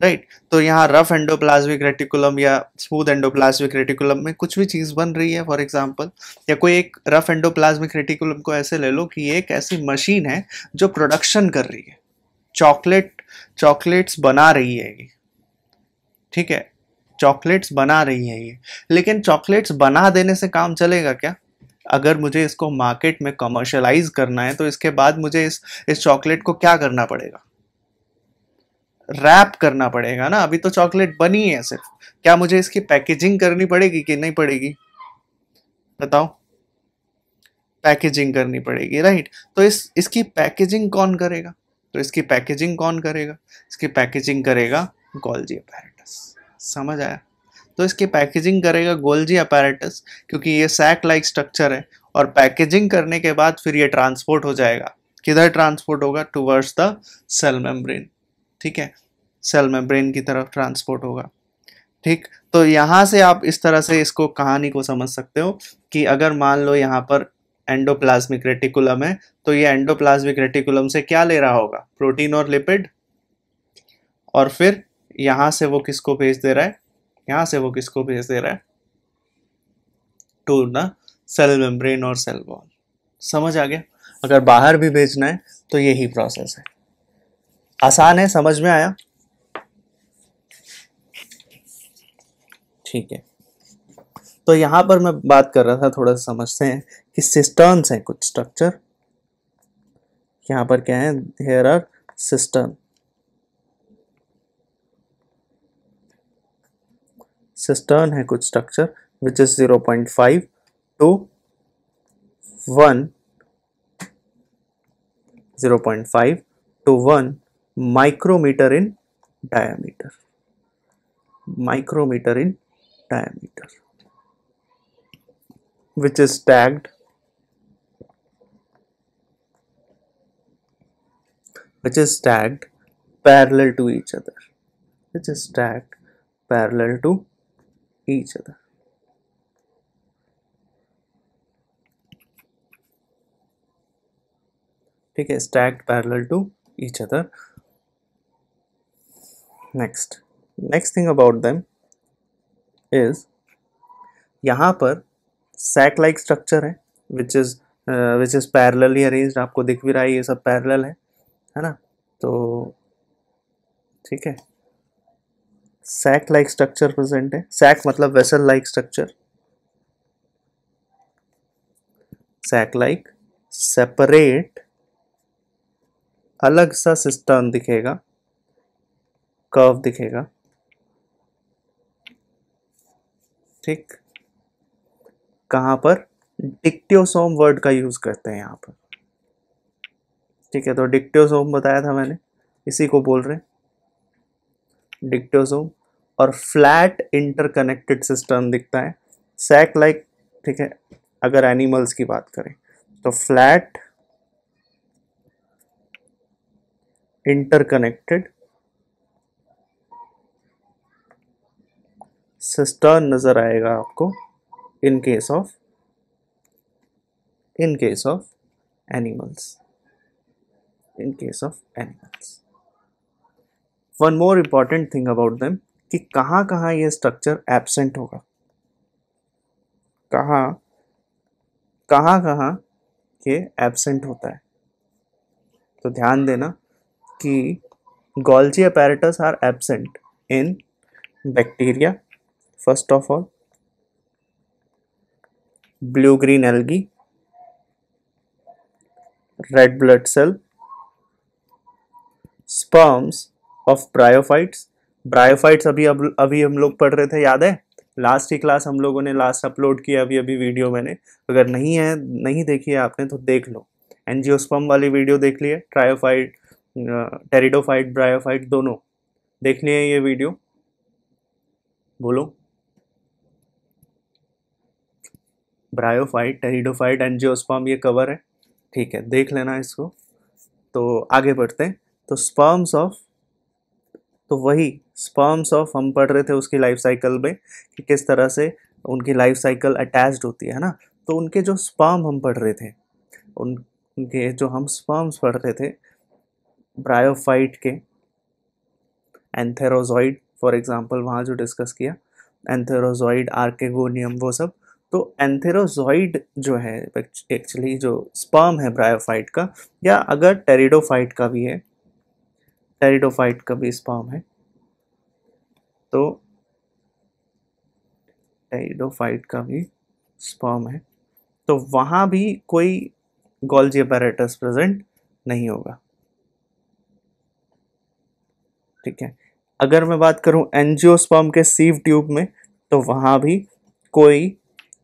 Right. तो यहाँ रफ एंडोप्लाज्मिक रेटिकुलम या स्मूथ एंडोप्लाज्मिक रेटिकुलम में कुछ भी चीज़ बन रही है फॉर एग्जांपल, या कोई एक रफ एंडोप्लाज्मिक रेटिकुलम को ऐसे ले लो कि ये एक ऐसी मशीन है जो प्रोडक्शन कर रही है, चॉकलेट्स बना रही है ये. ठीक है, चॉकलेट्स बना रही है ये. लेकिन चॉकलेट्स बना देने से काम चलेगा क्या? अगर मुझे इसको मार्केट में कमर्शलाइज करना है तो इसके बाद मुझे इस चॉकलेट को क्या करना पड़ेगा, रैप करना पड़ेगा ना। अभी तो चॉकलेट बनी है सिर्फ, क्या मुझे इसकी पैकेजिंग करनी पड़ेगी कि नहीं पड़ेगी, बताओ। पैकेजिंग करनी पड़ेगी, राइट। तो इसकी पैकेजिंग कौन करेगा, तो इसकी पैकेजिंग कौन करेगा, इसकी पैकेजिंग करेगा गोल्जी अपैरेटस। समझ आया। तो इसकी पैकेजिंग करेगा गोल्जी अपैरेटस, क्योंकि ये सैक लाइक स्ट्रक्चर है, और पैकेजिंग करने के बाद फिर ये ट्रांसपोर्ट हो जाएगा। किधर ट्रांसपोर्ट होगा, टुवर्ड्स द सेल मेम्ब्रेन। ठीक है, सेल मेम्ब्रेन की तरफ ट्रांसपोर्ट होगा। ठीक, तो यहां से आप इस तरह से इसको कहानी को समझ सकते हो कि अगर मान लो यहाँ पर एंडोप्लाज्मिक रेटिकुलम है, तो ये एंडोप्लाज्मिक रेटिकुलम से क्या ले रहा होगा, प्रोटीन और लिपिड, और फिर यहां से वो किसको भेज दे रहा है, यहां से वो किसको भेज दे रहा है, टू द सेल मेम्ब्रेन और सेल वॉल। समझ आ गया। अगर बाहर भी भेजना है तो यही प्रोसेस है। आसान है, समझ में आया। ठीक है, तो यहां पर मैं बात कर रहा था, थोड़ा सा समझते हैं कि सिस्टर्न्स हैं कुछ स्ट्रक्चर। यहां पर क्या है, हियर आर सिस्टर्न। सिस्टर्न है कुछ structure which is 0.5 to 1 0.5 to 1 micrometer in diameter, micrometer in diameter, which is tagged parallel to each other, which is stacked parallel to each other. ठीक है, stacked parallel to each other. next thing about them is यहाँ पर sac like structure है which is parallelly arranged। आपको दिख भी रहा है ये सब parallel है ना। तो ठीक है, sac like structure present है। sac मतलब vessel like structure, sac like separate, अलग सा सिस्टर्न दिखेगा, कर्व दिखेगा। ठीक, कहां पर, डिक्टियोसोम वर्ड का यूज करते हैं यहां पर। ठीक है, तो डिक्टियोसोम बताया था मैंने, इसी को बोल रहे हैं डिक्टियोसोम। और फ्लैट इंटरकनेक्टेड सिस्टम दिखता है, सैक लाइक। ठीक है, अगर एनिमल्स की बात करें तो फ्लैट इंटरकनेक्टेड सिस्टर्न नजर आएगा आपको in case of animals, in case of animals. One more important thing about them कि कहाँ कहाँ ये स्ट्रक्चर एब्सेंट होगा, कहाँ कहाँ ये एब्सेंट होता है। तो ध्यान देना कि Golgi apparatus are absent in bacteria, first of all, blue green algae, red blood cell, sperms of bryophytes. Bryophytes अभी हम लोग पढ़ रहे थे, याद है, लास्ट की क्लास हम लोगों ने लास्ट अपलोड किया अभी वीडियो मैंने। अगर नहीं देखी है आपने तो देख लो, एंजियोस्पर्म वाली वीडियो देख लिए, ट्रायोफाइट, टेरिडोफाइट, ब्रायोफाइट दोनों देख लिए ये वीडियो, बोलो। ब्रायोफाइट, टेरिडोफाइट, एंजियोस्पर्म ये कवर है। ठीक है, देख लेना इसको। तो आगे बढ़ते हैं। तो स्पर्म्स ऑफ, तो वही स्पर्म्स ऑफ हम पढ़ रहे थे उसकी लाइफ साइकिल में कि किस तरह से उनकी लाइफ साइकिल अटैच्ड होती है ना। तो उनके जो स्पर्म हम पढ़ रहे थे, उनके जो हम स्पर्म्स पढ़ रहे थे ब्रायोफाइट के, एंथेरोजॉइड फॉर एग्जांपल, वहाँ जो डिस्कस किया, एंथेरोजॉइड, आर्केगोनियम, वो सब। तो एंथेरोजॉइड जो है एक्चुअली जो स्पर्म है ब्रायोफाइट का, या अगर टेरिडोफाइट का भी है, टेरिडोफाइट का भी स्पर्म है, तो टेरिडोफाइट का भी स्पर्म है। तो वहाँ भी कोई गोल्जी अपैरेटस प्रेजेंट नहीं होगा। ठीक है, अगर मैं बात करूं एंजियोस्पर्म के सीव ट्यूब में, तो वहाँ भी कोई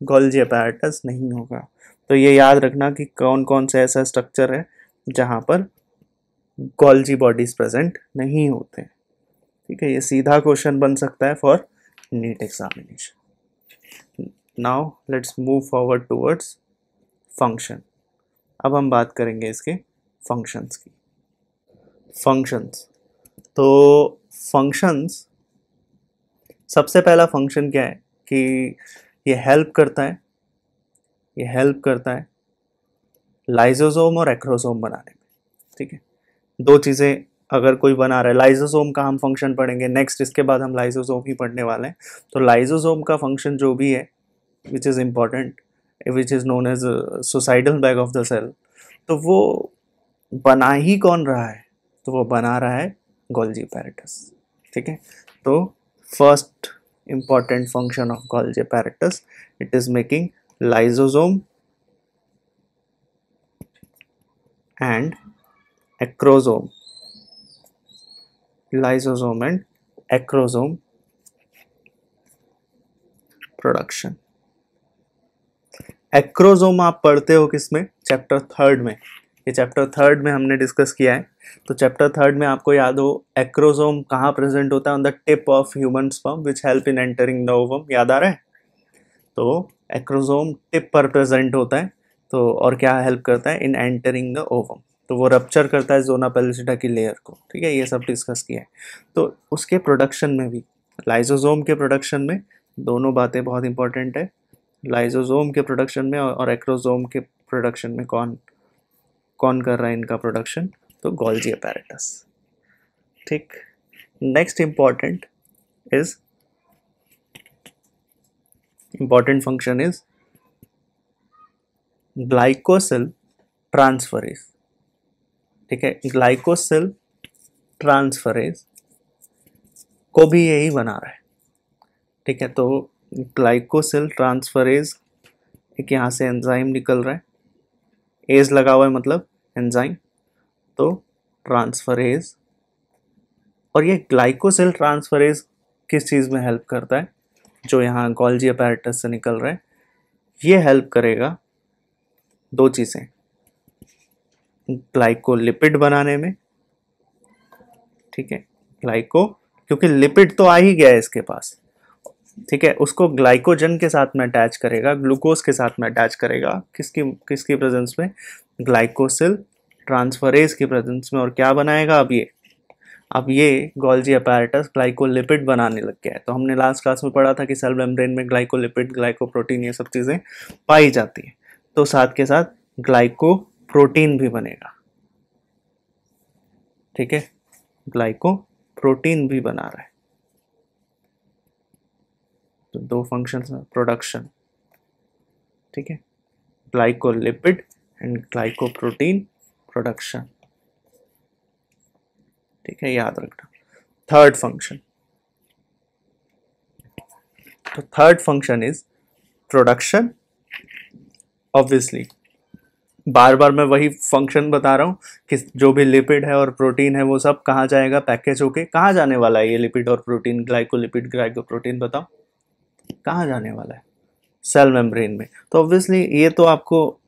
गोल्जी अपैरेटस नहीं होगा। तो ये याद रखना कि कौन कौन से ऐसा स्ट्रक्चर है जहाँ पर गोल्जी बॉडीज प्रेजेंट नहीं होते। ठीक है, ये सीधा क्वेश्चन बन सकता है for NEET examination. Now let's move forward towards function. अब हम बात करेंगे इसके फंक्शंस की। फंक्शंस, तो फंक्शंस, सबसे पहला फंक्शन क्या है कि ये हेल्प करता है, ये हेल्प करता है लाइसोसोम और एक्रोसोम बनाने में। ठीक है, दो चीज़ें अगर कोई बना रहा है, लाइसोसोम का हम फंक्शन पढ़ेंगे नेक्स्ट, इसके बाद हम लाइसोसोम ही पढ़ने वाले हैं। तो लाइसोसोम का फंक्शन जो भी है which is important, which is known as suicidal bag of the cell, तो वो बना ही कौन रहा है, तो वो बना रहा है गोल्जी अपैरेटस। ठीक है, तो first important function of Golgi apparatus, it is making lysosome and acrosome, lysosome and acrosome production। Acrosome आप पढ़ते हो किसमें, चैप्टर थर्ड में। ये चैप्टर थर्ड में हमने डिस्कस किया है। तो चैप्टर थर्ड में आपको याद हो एक्रोसोम कहाँ प्रेजेंट होता है, on the tip of human sperm which help in entering the ovum, याद आ रहा है। तो एक्रोसोम टिप पर प्रेजेंट होता है, तो और क्या हेल्प करता है इन एंटरिंग द ओवम, तो वो रप्चर करता है जोना पेलिसिटा की लेयर को। ठीक है, ये सब डिस्कस किया है। तो उसके प्रोडक्शन में भी, लाइसोसोम के प्रोडक्शन में, दोनों बातें बहुत इंपॉर्टेंट है। लाइसोसोम के प्रोडक्शन में और एक्रोसोम के प्रोडक्शन में कौन कौन कर रहा है इनका प्रोडक्शन, तो गोल्जी अपैरेटस। ठीक, next important is, important function is glycosyl transferase. ठीक है, ग्लाइकोसिल ट्रांसफरेज को भी यही बना रहा है। ठीक है, तो ग्लाइकोसिल ट्रांसफरेज, एक यहाँ से एंजाइम निकल रहा है, एज लगा हुआ है मतलब एंजाइम, तो ट्रांसफरेज। और ये ग्लाइकोसिल ट्रांसफरेज किस चीज़ में हेल्प करता है, जो यहाँ गोल्जी अपैरेटस से निकल रहा है, ये हेल्प करेगा दो चीज़ें, ग्लाइकोलिपिड बनाने में। ठीक है, ग्लाइको, क्योंकि लिपिड तो आ ही गया है इसके पास। ठीक है, उसको ग्लाइकोजन के साथ में अटैच करेगा, ग्लूकोज के साथ में अटैच करेगा, किसकी किसकी प्रेजेंस में, ग्लाइकोसिल ट्रांसफरेज की प्रेजेंस में। और क्या बनाएगा अब ये गोल्जी अपैरेटस ग्लाइकोलिपिड बनाने लग गया है। तो हमने लास्ट क्लास में पढ़ा था कि सेल मेम्ब्रेन में ग्लाइकोलिपिड, ग्लाइकोप्रोटीन, ये सब चीज़ें पाई जाती है, तो साथ के साथ ग्लाइकोप्रोटीन भी बनेगा। ठीक है, ग्लाइकोप्रोटीन भी बना रहा है। तो दो फंक्शंस हैं, प्रोडक्शन, ठीक है, ग्लाइकोलिपिड एंड ग्लाइकोप्रोटीन प्रोडक्शन। ठीक है, याद रखना। थर्ड फंक्शन, तो third function is production. Obviously बार बार मैं वही फंक्शन बता रहा हूँ कि जो भी लिपिड है और प्रोटीन है वो सब कहाँ जाएगा, पैकेज होके कहाँ जाने वाला है ये लिपिड और प्रोटीन, ग्लाइकोलिपिड ग्लाइकोप्रोटीन, बताओ कहाँ जाने वाला है, सेल मेम्ब्रेन में। तो ऑब्वियसली ये तो आपको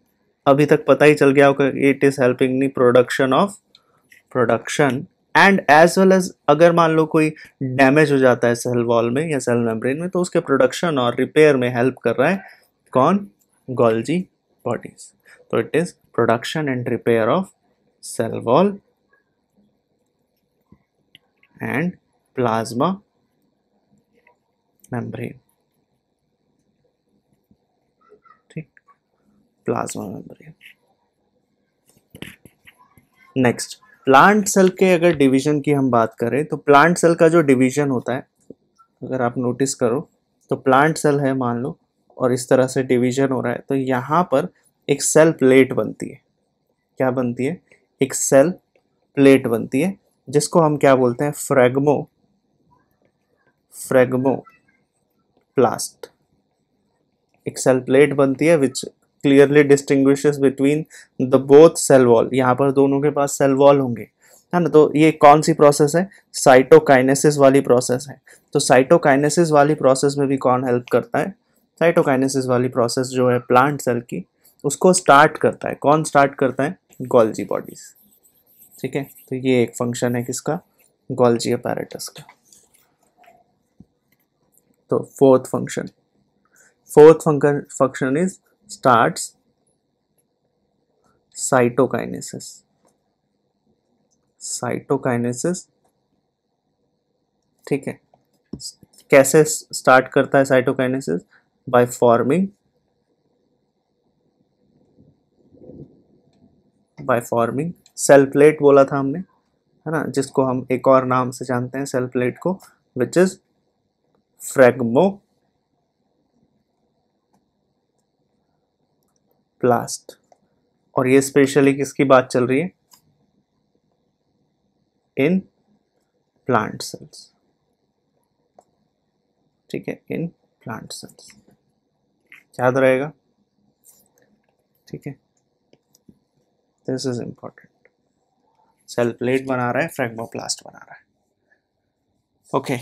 अभी तक पता ही चल गया होगा, इट इज हेल्पिंग नी production of production and as well as, अगर मान लो कोई डैमेज हो जाता है सेल वॉल में या सेल मेम्ब्रेन में, तो उसके प्रोडक्शन और रिपेयर में हेल्प कर रहा है कौन, गोल्जी बॉडीज। तो it is production and repair of cell wall and plasma membrane. ठीक, plasma membrane. Next, plant cell के अगर डिवीजन की हम बात करें, तो प्लांट सेल का जो डिवीजन होता है, अगर आप नोटिस करो तो प्लांट सेल है मान लो, और इस तरह से डिवीजन हो रहा है, तो यहाँ पर एक सेल प्लेट बनती है। क्या बनती है, एक सेल प्लेट बनती है, जिसको हम क्या बोलते हैं, फ्रेगमोप्लास्ट। एक सेल प्लेट बनती है which clearly distinguishes between the both cell wall, यहाँ पर दोनों के पास सेल वॉल होंगे, है ना। तो ये कौन सी प्रोसेस है, साइटोकाइनेसिस वाली प्रोसेस है। तो साइटोकाइनेसिस वाली प्रोसेस में भी कौन हेल्प करता है, साइटोकाइनेसिस वाली प्रोसेस जो है प्लांट सेल की, उसको स्टार्ट करता है, कौन स्टार्ट करता है, गोल्जी बॉडीज, ठीक है। तो ये एक फंक्शन है किसका, गोल्जी अपैरेटस का। तो fourth function is starts cytokinesis, ठीक है। कैसे स्टार्ट करता है cytokinesis, by forming cell plate बोला था हमने, है ना, जिसको हम एक और नाम से जानते हैं सेल प्लेट को, विच इज फ्रेगमोप्लास्ट। और ये स्पेशली किसकी बात चल रही है, इन प्लांट सेल्स, ठीक है, इन प्लांट सेल्स, याद रहेगा, ठीक है। This is important, cell plate बना रहा है, फ्रेगमोप्लास्ट बना रहा है, ओके।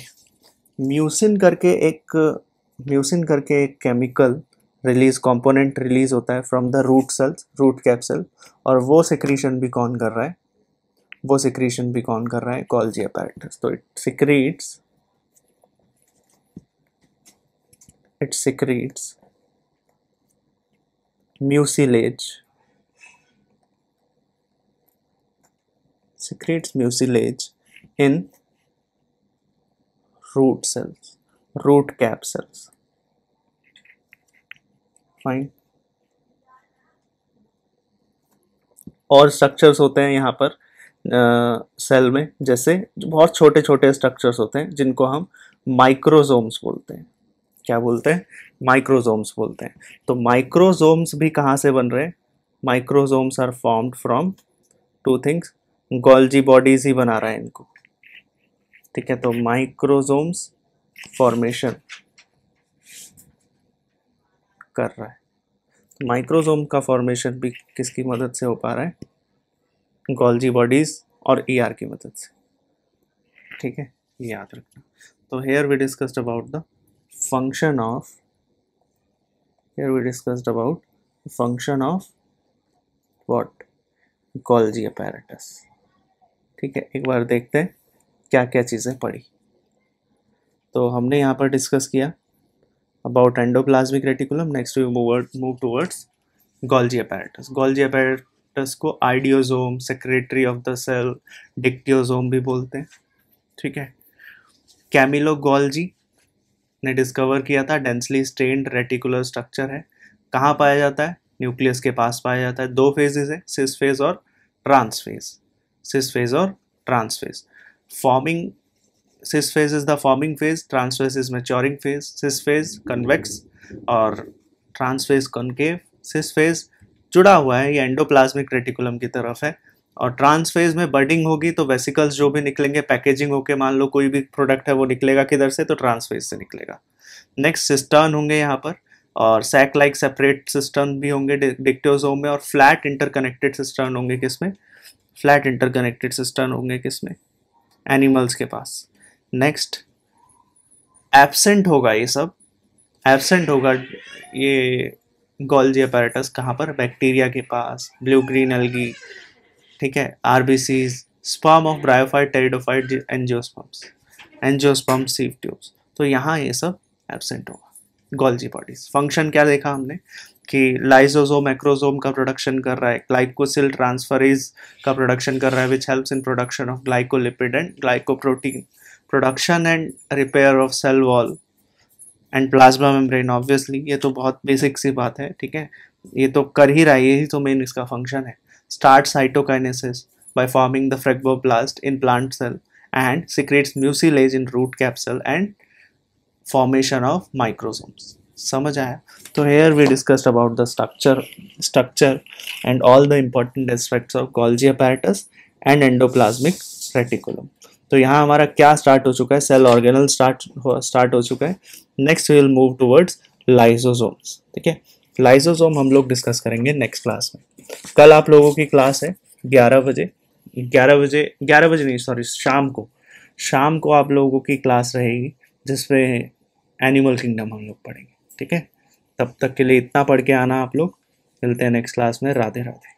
म्यूसिन करके एक केमिकल रिलीज कंपोनेंट रिलीज होता है from the root cap cell, और वो सिक्रीशन भी कौन कर रहा है, गोल्जी अपैरेटस। तो it secretes mucilage in root cap cells, fine. और स्ट्रक्चर्स होते हैं यहाँ पर सेल में, जैसे जो बहुत छोटे छोटे स्ट्रक्चर्स होते हैं जिनको हम माइक्रोजोम्स बोलते हैं। क्या बोलते हैं, माइक्रोजोम्स बोलते हैं। तो माइक्रोजोम्स भी कहाँ से बन रहे हैं, microsomes are formed from two things, Golgi bodies ही बना रहा है इनको, ठीक है। तो माइक्रोजोम्स फॉर्मेशन कर रहा है, माइक्रोजोम का फॉर्मेशन भी किसकी मदद से हो पा रहा है, गोल्जी बॉडीज और ईआर की मदद से, ठीक है, ये याद रखना। तो here we discussed about the function of what, Golgi apparatus, ठीक है। एक बार देखते हैं क्या क्या चीज़ें पढ़ी। तो हमने यहाँ पर डिस्कस किया about endoplasmic reticulum, next we move towards Golgi apparatus। Golgi apparatus को idiosome, secretary of the cell, dictyosome भी बोलते हैं, ठीक है। कैमिलो गोल्जी ने डिस्कवर किया था, डेंसली स्टेन्ड रेटिकुलर स्ट्रक्चर है, कहाँ पाया जाता है, न्यूक्लियस के पास पाया जाता है। दो फेजेस है, सिस फेज और trans phase. Forming, cis phase is the forming phase, trans phase is maturing phase. Cis phase convex और trans phase concave. Cis phase जुड़ा हुआ है, ये एंडोप्लाज्मिक रेटिकुलम की तरफ है, और ट्रांस फेज में बडिंग होगी तो वेसिकल्स जो भी निकलेंगे, पैकेजिंग होके मान लो कोई भी प्रोडक्ट है वो निकलेगा किधर से, तो ट्रांस फेज से निकलेगा। नेक्स्ट सिस्टर्न होंगे यहाँ पर, और सैक लाइक सेपरेट सिस्टर्न भी होंगे डिक्टियोजोम में, और फ्लैट इंटरकनेक्टेड सिस्टर्न होंगे किसमें, एनिमल्स के पास। नेक्स्ट एब्सेंट होगा, ये सब एब्सेंट होगा ये गोल्जी apparatus कहाँ पर, बैक्टीरिया के पास, ब्लू ग्रीन एल्गी, ठीक है, RBCs, sperm of bryophyte, pteridophyte, angiosperm, sieve tubes. तो यहाँ ये सब एब्सेंट होगा, गोल्जी बॉडीज। फंक्शन क्या देखा हमने कि लाइसोसोम एक्रोसोम का प्रोडक्शन कर रहा है, ग्लाइकोसिल ट्रांसफरेज का प्रोडक्शन कर रहा है, which helps in production of glycolipid and glycoprotein, production and repair of cell wall and plasma membrane. Obviously ये तो बहुत बेसिक सी बात है, ठीक है, ये तो कर ही रहा है, यही तो मेन इसका फंक्शन है। Start cytokinesis by forming the phragmoplast in plant cell and secretes mucilage in root cap cell and formation of microsomes. समझ आया? तो here we discussed about the structure and all the important aspects of Golgi apparatus and endoplasmic reticulum. तो यहाँ हमारा क्या start हो चुका है, सेल ऑर्गेनल स्टार्ट हो चुका है। Next we will move towards lysosomes, ठीक है। लाइसोसोम हम लोग डिस्कस करेंगे नेक्स्ट क्लास में। कल आप लोगों की क्लास है 11 बजे, 11 बजे नहीं, सॉरी, शाम को आप लोगों की क्लास रहेगी जिसमें एनिमल किंगडम हम लोग पढ़ेंगे। ठीक है, तब तक के लिए इतना पढ़ के आना आप लोग। मिलते हैं नेक्स्ट क्लास में। राधे राधे।